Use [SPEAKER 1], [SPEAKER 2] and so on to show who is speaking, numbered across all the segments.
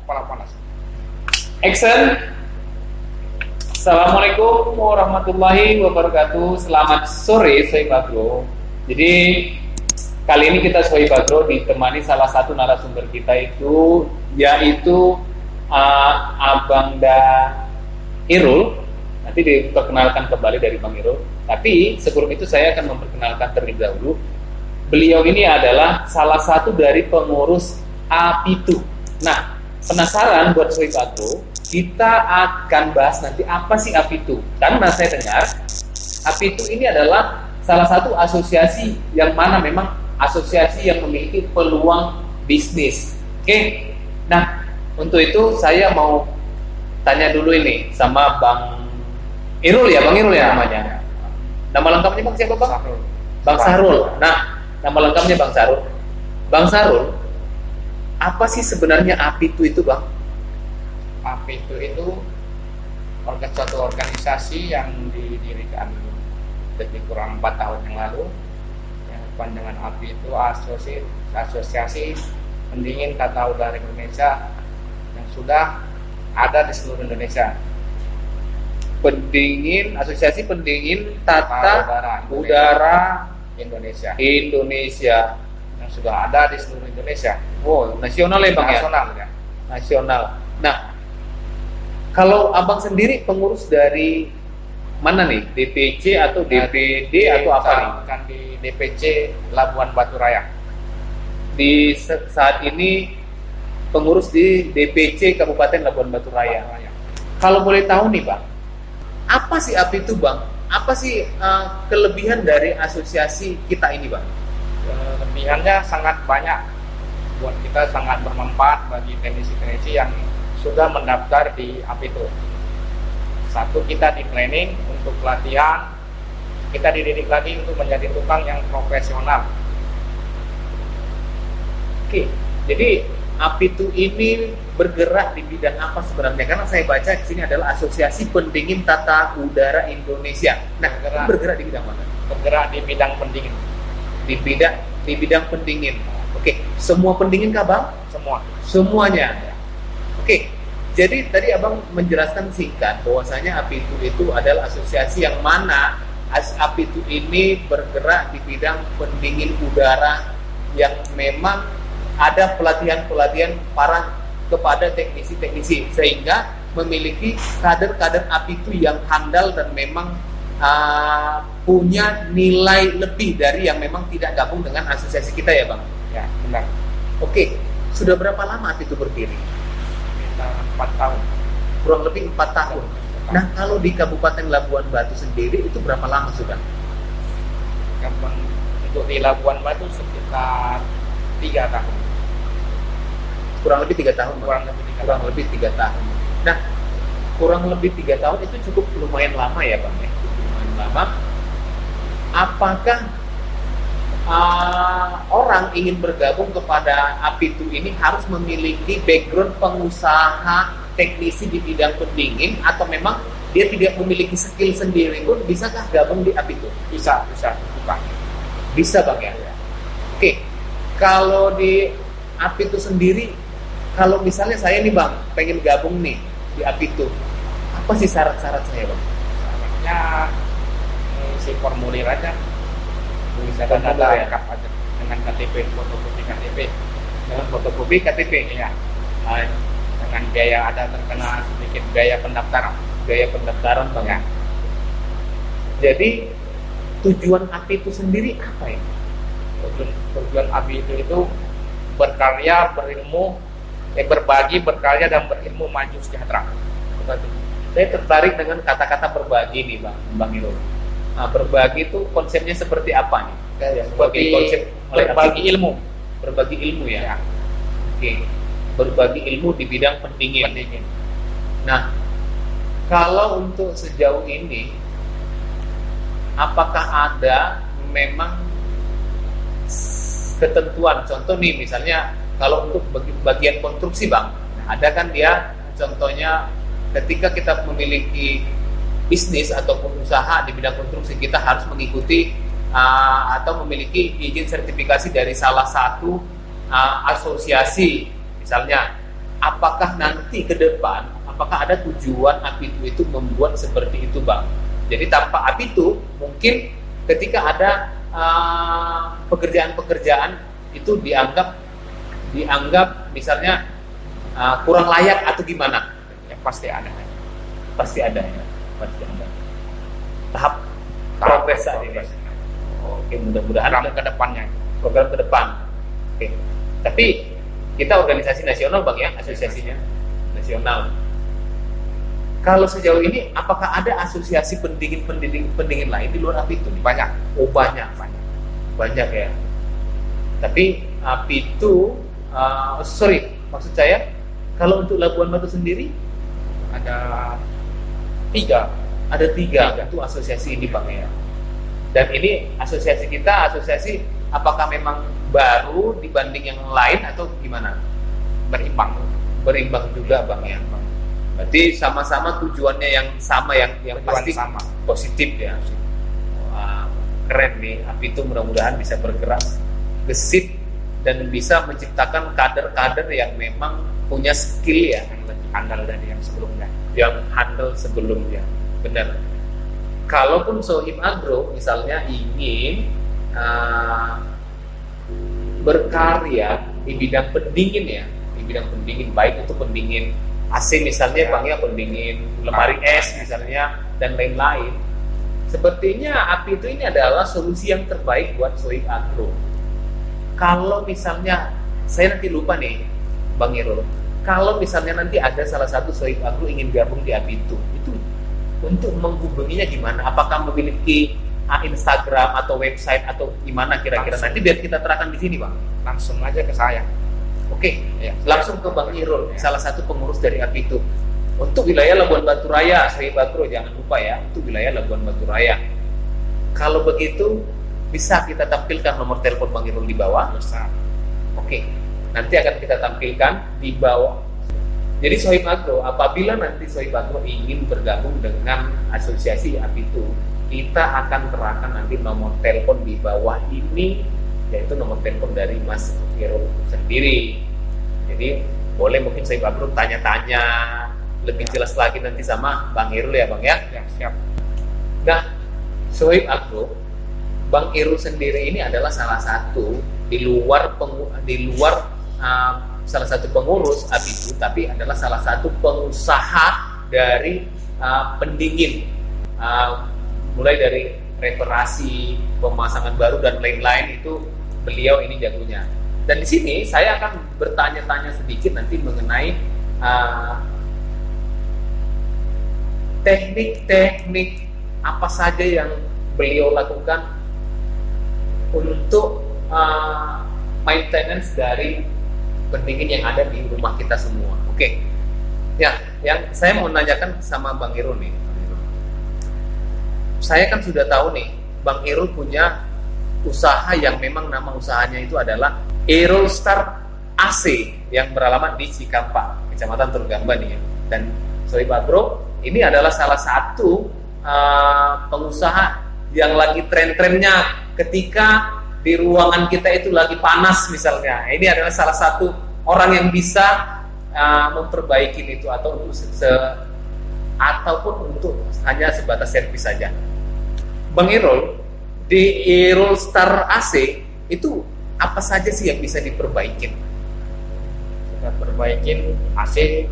[SPEAKER 1] kepala panas.
[SPEAKER 2] Action. Assalamualaikum warahmatullahi wabarakatuh. Selamat sore Sohib Agro. Jadi kali ini kita Sohib Agro ditemani salah satu narasumber kita yaitu Abang Irul. Nanti diperkenalkan kembali dari Bang Irul. Tapi sebelum itu saya akan memperkenalkan terlebih dahulu. Beliau ini adalah salah satu dari pengurus Apitu. Nah, penasaran buat Sohib Agro, kita akan bahas nanti apa sih Apitu. Karena saya dengar Apitu ini adalah salah satu asosiasi yang mana memang asosiasi yang memiliki peluang bisnis. Oke. Nah, untuk itu saya mau tanya dulu ini sama Bang Irul ya, Bang Irul ya namanya. Nama lengkapnya Bang siapa Bang?
[SPEAKER 1] Sahrul.
[SPEAKER 2] Bang Sahrul. Nah, nama lengkapnya Bang Sahrul. Bang Sahrul, apa sih sebenarnya Apitu itu Bang?
[SPEAKER 1] Apitu itu suatu organisasi yang didirikan lebih kurang 4 tahun yang lalu. Yang panjangan Apitu asosiasi pendingin tata udara Indonesia yang sudah ada di seluruh Indonesia.
[SPEAKER 2] Asosiasi pendingin tata udara
[SPEAKER 1] Indonesia
[SPEAKER 2] yang
[SPEAKER 1] sudah ada di seluruh Indonesia.
[SPEAKER 2] Oh, nasional ya Bang
[SPEAKER 1] Nasional ya.
[SPEAKER 2] Nasional. Nah, kalau Abang sendiri pengurus dari mana nih? DPC atau DPD atau apa nih?
[SPEAKER 1] Kan di DPC Labuan Batu Raya.
[SPEAKER 2] Di saat ini pengurus di DPC Kabupaten Labuan Batu Raya. Kalau boleh tahu nih Bang, apa sih Apitu Bang? Apa sih kelebihan dari asosiasi kita ini Bang?
[SPEAKER 1] Kelebihannya sangat banyak. Buat kita sangat bermanfaat bagi teknisi-teknisi yang sudah mendaftar di Apitu. Satu, kita di training untuk pelatihan, kita dididik lagi untuk menjadi tukang yang profesional.
[SPEAKER 2] Oke, jadi Apitu ini bergerak di bidang apa sebenarnya? Karena saya baca di sini adalah Asosiasi Pendingin Tata Udara Indonesia. Nah, bergerak di bidang mana?
[SPEAKER 1] Bergerak di bidang pendingin.
[SPEAKER 2] Di bidang pendingin. Oke, semua pendingin kah Bang?
[SPEAKER 1] Semua.
[SPEAKER 2] Semuanya. Oke, jadi tadi Abang menjelaskan singkat bahwasanya Apitu itu adalah asosiasi yang mana Apitu ini bergerak di bidang pendingin udara yang memang ada pelatihan-pelatihan kepada teknisi-teknisi sehingga memiliki kader-kader Apitu yang handal dan memang punya nilai lebih dari yang memang tidak gabung dengan asosiasi kita ya Bang?
[SPEAKER 1] Ya, benar.
[SPEAKER 2] Oke, sudah berapa lama Apitu berdiri?
[SPEAKER 1] 4 tahun.
[SPEAKER 2] Kurang lebih 4 tahun. Nah, kalau di Kabupaten Labuan Batu sendiri itu berapa lama sudah?
[SPEAKER 1] Untuk di Labuan Batu sekitar 3 tahun.
[SPEAKER 2] Kurang lebih 3 tahun.
[SPEAKER 1] Kurang lebih 3 tahun.
[SPEAKER 2] Nah, kurang lebih 3 tahun itu cukup lumayan lama ya Bang ya? Lumayan lama. Apakah orang ingin bergabung kepada Apitu ini harus memiliki background pengusaha teknisi di bidang pendingin atau memang dia tidak memiliki skill sendiri pun bisakah gabung di Apitu?
[SPEAKER 1] Bisa.
[SPEAKER 2] Bisa Bang ya? Oke, kalau di Apitu sendiri, kalau misalnya saya nih Bang pengen gabung nih di Apitu, apa sih syarat-syarat saya Bang?
[SPEAKER 1] Syaratnya isi formulir aja. Bisa
[SPEAKER 2] Formulir
[SPEAKER 1] data
[SPEAKER 2] ya?
[SPEAKER 1] lengkap aja dengan KTP, fotokopi KTP.
[SPEAKER 2] Dengan fotokopi KTP
[SPEAKER 1] Iya. Dengan biaya ada terkena sedikit biaya pendaftaran.
[SPEAKER 2] Biaya pendaftaran Bang
[SPEAKER 1] Ya.
[SPEAKER 2] Jadi tujuan Apitu sendiri apa ya?
[SPEAKER 1] Tujuan Apitu itu berkarya, berilmu, berbagi, berkarya dan berilmu maju sejahtera.
[SPEAKER 2] Saya tertarik dengan kata-kata berbagi nih Bang Irul. Nah, berbagi itu konsepnya seperti apa nih? Sebagai konsep
[SPEAKER 1] berbagi ilmu.
[SPEAKER 2] Berbagi ilmu ya.
[SPEAKER 1] Ya.
[SPEAKER 2] Oke. Berbagi ilmu di bidang pendingin. Nah, kalau untuk sejauh ini, apakah ada memang ketentuan? Contoh nih, misalnya kalau untuk bagian konstruksi Bang, ada kan dia contohnya ketika kita memiliki bisnis ataupun usaha di bidang konstruksi, kita harus mengikuti atau memiliki izin sertifikasi dari salah satu asosiasi misalnya. apakah nanti ke depan, apakah ada tujuan Apitu itu membuat seperti itu, Bang? Jadi tanpa Apitu, mungkin ketika ada pekerjaan-pekerjaan itu dianggap misalnya kurang layak atau gimana?
[SPEAKER 1] Ya, pasti ada.
[SPEAKER 2] Pasti ada ya, pasti ada. Tahap progres saat ini. Oke, mudah-mudahan
[SPEAKER 1] Program ke depannya.
[SPEAKER 2] program ke depan. Oke. Tapi kita organisasi nasional, Bang, ya, asosiasinya nasional. Kalau sejauh ini apakah ada asosiasi pendingin lain di luar Apitu?
[SPEAKER 1] Banyak.
[SPEAKER 2] Oh, banyak ya. Tapi Apitu, maksud saya kalau untuk Labuan Batu sendiri
[SPEAKER 1] Ada 3.
[SPEAKER 2] ada tiga itu asosiasi ini, Bang, ya. Dan ini asosiasi kita, apakah memang baru dibanding yang lain atau gimana? Berimbang juga, Bang, ya. Berarti sama-sama tujuannya yang sama, yang pasti
[SPEAKER 1] sama.
[SPEAKER 2] positif ya. Wah, keren nih. Apitu mudah-mudahan bisa bergerak gesit dan bisa menciptakan kader-kader yang memang punya skill ya,
[SPEAKER 1] Yang lebih andal dari yang sebelumnya.
[SPEAKER 2] yang handal sebelumnya. Benar. Kalaupun Sohib Agro misalnya ingin berkarya di bidang pendingin ya, di bidang pendingin, baik itu pendingin AC misalnya, Bang, ya, pendingin lemari es misalnya dan lain-lain. Sepertinya Apitu ini adalah solusi yang terbaik buat Sohib Agro. Kalau misalnya saya nanti lupa nih, Bang Irul, kalau misalnya nanti ada salah satu Sohib Agro ingin gabung di Apitu, itu untuk menghubunginya gimana? Apakah memiliki Instagram atau website atau gimana kira-kira?
[SPEAKER 1] Langsung.
[SPEAKER 2] Nanti biar kita terangkan di sini, Bang.
[SPEAKER 1] Langsung aja ke saya.
[SPEAKER 2] Oke,
[SPEAKER 1] Ya.
[SPEAKER 2] langsung ke Bang Irul,
[SPEAKER 1] Ya.
[SPEAKER 2] salah satu pengurus dari Apitu. Untuk wilayah Labuan Batu Raya, Sohib Agro jangan lupa ya, untuk wilayah Labuan Batu Raya. Kalau begitu, bisa kita tampilkan nomor telepon Bang Irul di bawah.
[SPEAKER 1] Bisa.
[SPEAKER 2] Oke, nanti akan kita tampilkan di bawah. Jadi Sohib Agro, apabila nanti Sohib Agro ingin bergabung dengan asosiasi Apitu, kita akan terangkan nanti nomor telepon di bawah ini, yaitu nomor telepon dari Mas Irul sendiri. Jadi boleh mungkin Sohib Agro tanya-tanya lebih jelas lagi nanti sama Bang Irul ya, Bang, ya.
[SPEAKER 1] Ya, siap.
[SPEAKER 2] Nah, Sohib Agro, Bang Irul sendiri ini adalah salah satu di luar salah satu pengurus Apitu, tapi adalah salah satu pengusaha dari pendingin, mulai dari reparasi, pemasangan baru dan lain-lain, itu beliau ini jagonya. Dan di sini saya akan bertanya-tanya sedikit nanti mengenai teknik-teknik apa saja yang beliau lakukan untuk maintenance dari pendingin yang ada di rumah kita semua. Oke. Ya, yang saya mau nanyakan sama Bang Irul nih. Saya kan sudah tahu nih, Bang Irul punya usaha yang memang nama usahanya itu adalah Irul Star AC yang beralamat di Cikampak, Kecamatan Turgamba nih ya. Dan Sohib Agro ini adalah salah satu pengusaha yang lagi tren-trennya ketika di ruangan kita itu lagi panas misalnya. Ini adalah salah satu orang yang bisa memperbaiki itu, atau untuk ataupun untuk hanya sebatas servis saja. Bang Irul, di Irul Star AC itu apa saja sih yang bisa diperbaikin?
[SPEAKER 1] Kita perbaikin AC,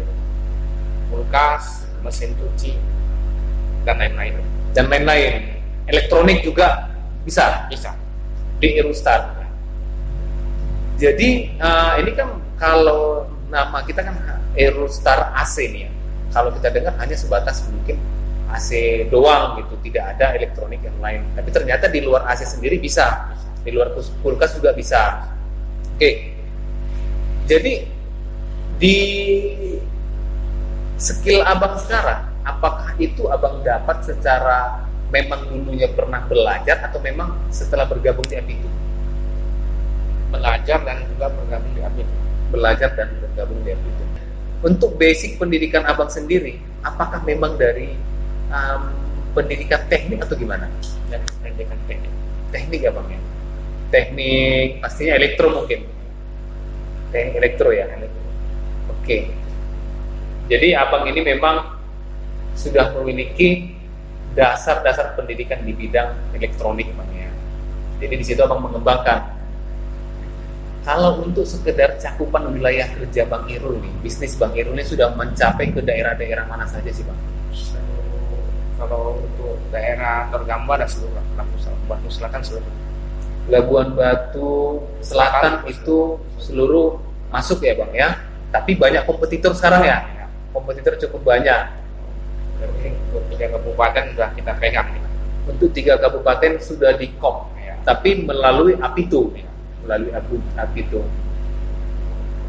[SPEAKER 1] kulkas, mesin cuci, dan lain-lain.
[SPEAKER 2] Dan lain-lain. Elektronik juga bisa
[SPEAKER 1] Bisa.
[SPEAKER 2] di Irul Star. Jadi ini kan kalau nama kita kan Irul Star AC nih ya. Kalau kita dengar hanya sebatas mungkin AC doang gitu, tidak ada elektronik yang lain. Tapi ternyata di luar AC sendiri bisa, di luar kulkas juga bisa. Oke. Jadi di skill abang sekarang, apakah itu abang dapat secara memang dulunya pernah belajar atau memang setelah bergabung di Apitu?
[SPEAKER 1] Belajar dan juga bergabung di Apitu.
[SPEAKER 2] Belajar dan bergabung di Apitu. Untuk basic pendidikan abang sendiri, apakah memang dari pendidikan teknik atau gimana?
[SPEAKER 1] Dan pendidikan teknik.
[SPEAKER 2] Teknik ya bang ya? Teknik pastinya elektro mungkin. Teknik elektro ya. Oke. Oke. Jadi abang ini memang sudah memiliki dasar-dasar pendidikan di bidang elektronik, Bang ya. Jadi di situ abang mengembangkan. Kalau untuk sekedar cakupan wilayah kerja Bang Irul nih, bisnis Bang Irul ini sudah mencapai ke daerah-daerah mana saja sih Bang?
[SPEAKER 1] Kalau untuk daerah tergambar ada seluruh Labuan Selatan seluruh.
[SPEAKER 2] Labuan Batu Selatan itu seluruh masuk ya Bang ya. Tapi banyak kompetitor sekarang ya. Kompetitor cukup banyak.
[SPEAKER 1] Jadi untuk 3 kabupaten sudah kita pegang.
[SPEAKER 2] Untuk 3 kabupaten sudah di KOP,
[SPEAKER 1] Ya.
[SPEAKER 2] tapi melalui Apitu. Melalui Apitu.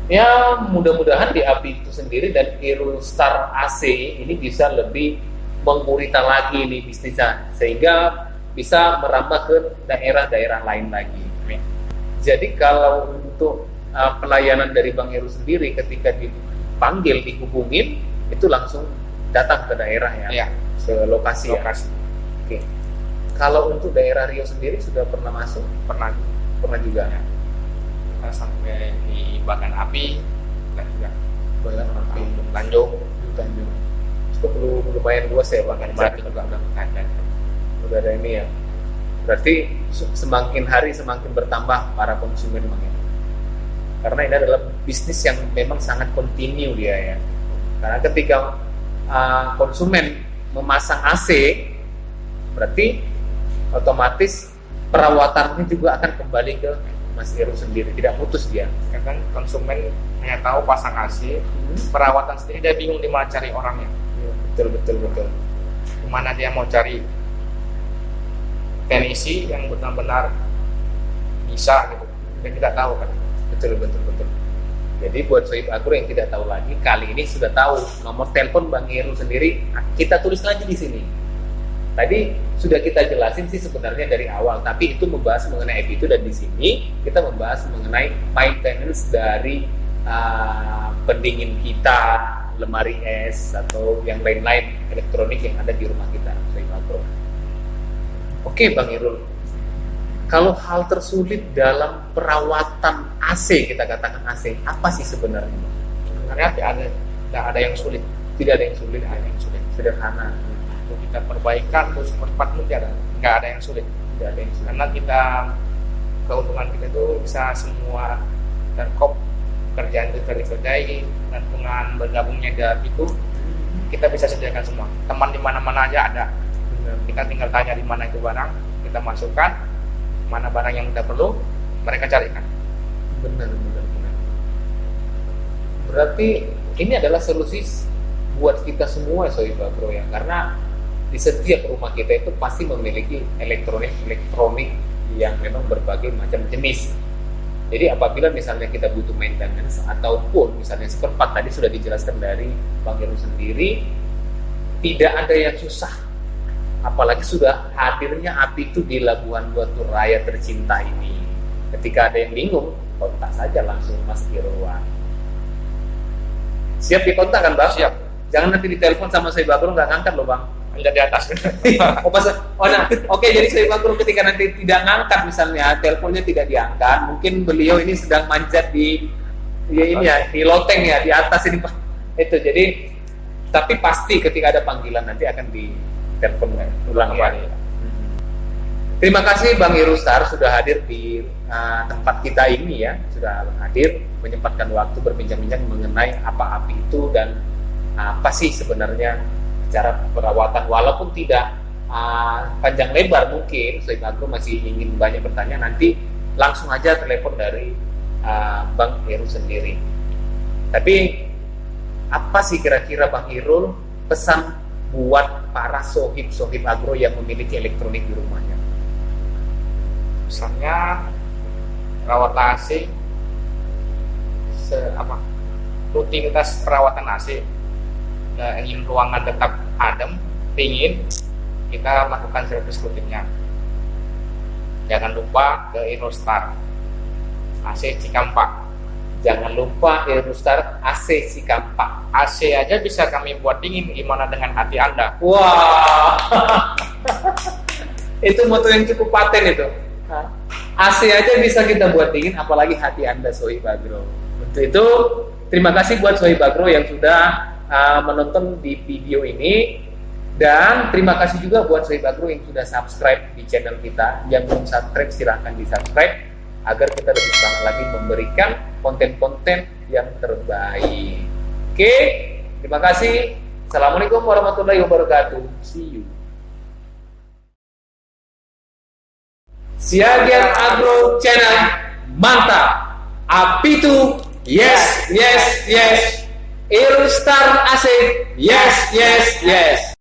[SPEAKER 2] Ya mudah-mudahan di Apitu sendiri dan Irul Star AC ini bisa lebih menggurita lagi nih bisnisnya, sehingga bisa merambah ke daerah-daerah lain lagi. Jadi kalau untuk pelayanan dari Bang Irul sendiri ketika dipanggil, dihubungin, itu langsung datang ke daerah ya,
[SPEAKER 1] Ya.
[SPEAKER 2] ke lokasi.
[SPEAKER 1] Lokasi.
[SPEAKER 2] Oke. Kalau untuk daerah Riau sendiri sudah pernah masuk?
[SPEAKER 1] Pernah
[SPEAKER 2] Pernah juga.
[SPEAKER 1] kita sampai di Bagan Api dan juga
[SPEAKER 2] Bagan Api,
[SPEAKER 1] Tanjung.
[SPEAKER 2] Tanjung. Itu lumayan luas ya Bang.
[SPEAKER 1] Bagan Api juga udah ada.
[SPEAKER 2] Udah ada ini ya. Berarti semakin hari semakin bertambah para konsumen Bang ya. Karena ini adalah bisnis yang memang sangat kontinu dia ya. Karena ketika konsumen memasang AC, berarti otomatis perawatannya juga akan kembali ke Mas Irul sendiri, tidak putus dia.
[SPEAKER 1] Kadang konsumen hanya tahu pasang AC, perawatan sendiri dia bingung di mana cari orangnya.
[SPEAKER 2] Betul.
[SPEAKER 1] Kemana dia mau cari teknisi yang benar-benar bisa gitu. Dia tidak tahu kan.
[SPEAKER 2] Betul. Jadi buat Sohib Agro yang tidak tahu lagi, kali ini sudah tahu nomor telepon Bang Irul sendiri, kita tulis lagi di sini. Tadi sudah kita jelasin sih sebenarnya dari awal, tapi itu membahas mengenai itu, dan di sini kita membahas mengenai maintenance dari pendingin kita, lemari es atau yang lain-lain elektronik yang ada di rumah kita, Sohib Agro. Oke Bang Irul, kalau hal tersulit dalam perawatan AC, kita katakan AC, apa sih sebenarnya?
[SPEAKER 1] Sebenarnya tidak ada yang sulit.
[SPEAKER 2] Tidak ada yang sulit,
[SPEAKER 1] Tidak ada yang sulit.
[SPEAKER 2] sederhana.
[SPEAKER 1] Untuk kita perbaikan terus cepat pun nggak ada yang sulit.
[SPEAKER 2] Tidak ada yang sulit.
[SPEAKER 1] Karena kita keuntungan kita itu bisa semua terkop kerjaan itu dikerjai, dan dengan bergabungnya dari itu kita bisa sediakan semua. Teman di mana-mana aja ada. Kita tinggal tanya di mana itu barang, kita masukkan, mana barang yang kita perlu, mereka carikan.
[SPEAKER 2] Benar. Berarti ini adalah solusi buat kita semua Sohib Agro ya, karena di setiap rumah kita itu pasti memiliki elektronik yang memang berbagai macam jenis. Jadi apabila misalnya kita butuh maintenance ataupun misalnya spare part, tadi sudah dijelaskan dari Bang Irul sendiri, tidak ada yang susah. Apalagi sudah hadirnya Api itu di Labuan Batu Raya tercinta ini. Ketika ada yang bingung, kontak saja langsung Mas Irwan. Siap dikontak kan Bang?
[SPEAKER 1] Siap.
[SPEAKER 2] Jangan nanti ditelepon sama Sohib Agro nggak ngangkat loh Bang.
[SPEAKER 1] Ada di atas.
[SPEAKER 2] Oke, jadi Sohib Agro ketika nanti tidak ngangkat misalnya, teleponnya tidak diangkat, mungkin beliau ini sedang manjat di loteng ya, di atas ini Pak. Itu jadi, tapi pasti ketika ada panggilan nanti akan ditelepon ulang ya. Terima kasih Bang Irul Star sudah hadir di tempat kita ini ya, sudah hadir menyempatkan waktu berbincang-bincang mengenai apa Api itu dan apa sih sebenarnya cara perawatan, walaupun tidak panjang lebar. Mungkin Sohib Agro masih ingin banyak bertanya, nanti langsung aja telepon dari Bang Irul sendiri. Tapi apa sih kira-kira Bang Irul pesan buat para Sohib Agro yang memiliki elektronik di rumahnya?
[SPEAKER 1] Misalnya rawat AC, rutinitas perawatan AC, ingin ruangan tetap adem, dingin, kita lakukan servis rutinnya. Jangan lupa ke Irul Star AC Cikampak.
[SPEAKER 2] Jangan lupa Irul Star AC Cikampak.
[SPEAKER 1] AC aja bisa kami buat dingin, gimana dengan hati Anda?
[SPEAKER 2] Wah, itu moto yang cukup paten itu. AC aja bisa kita buat dingin, apalagi hati Anda Sohib Agro. Untuk itu terima kasih buat Sohib Agro yang sudah menonton di video ini, dan terima kasih juga buat Sohib Agro yang sudah subscribe di channel kita. Yang belum subscribe silahkan di subscribe agar kita lebih semangat lagi memberikan konten-konten yang terbaik. Oke, terima kasih. Assalamualaikum warahmatullahi wabarakatuh. See you. Siagian Agro Channel, mantap. Apitu, yes, yes, yes. Irustar asik, yes, yes, yes.